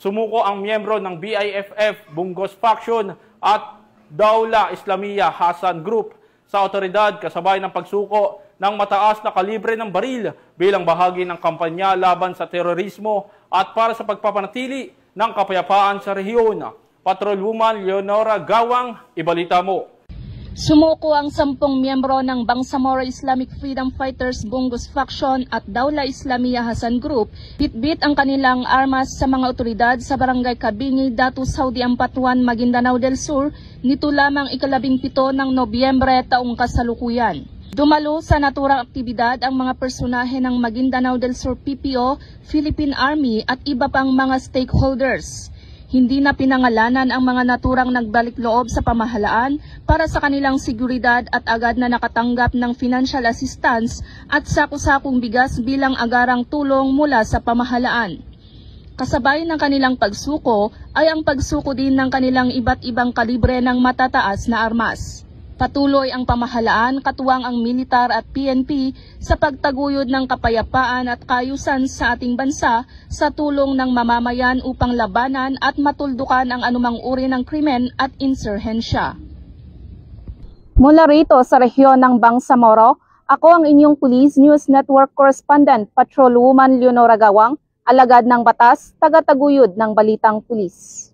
Sumuko ang miyembro ng BIFF, Bunggos Faction at Daula Islamiyah Hasan Group sa otoridad kasabay ng pagsuko ng mataas na kalibre ng baril bilang bahagi ng kampanya laban sa terorismo at para sa pagpapanatili ng kapayapaan sa rehiyon. Patrolwoman Leonora Gawang, ibalita mo. Sumuko ang 10 miyembro ng Bangsamoro Islamic Freedom Fighters Bunggos Faction at Daula Islamiyah Hasan Group, bitbit ang kanilang armas sa mga otoridad sa Barangay Kabingi, Datu Saudi Ampatuan, Maguindanao del Sur, nito lamang ika-17 ng Nobyembre taong kasalukuyan. Dumalo sa naturang aktibidad ang mga personahe ng Maguindanao del Sur PPO, Philippine Army at iba pang mga stakeholders. Hindi na pinangalanan ang mga naturang nagbalik loob sa pamahalaan para sa kanilang seguridad at agad na nakatanggap ng financial assistance at saku-sakong bigas bilang agarang tulong mula sa pamahalaan. Kasabay ng kanilang pagsuko ay ang pagsuko din ng kanilang iba't ibang kalibre ng matataas na armas. Patuloy ang pamahalaan, katuwang ang militar at PNP sa pagtaguyod ng kapayapaan at kaayusan sa ating bansa sa tulong ng mamamayan upang labanan at matuldukan ang anumang uri ng krimen at insurhensya. Mula rito sa rehiyon ng Bangsamoro, ako ang inyong Police News Network Correspondent, Patrolwoman Leonora Gawang, alagad ng batas, tagataguyod ng balitang pulis.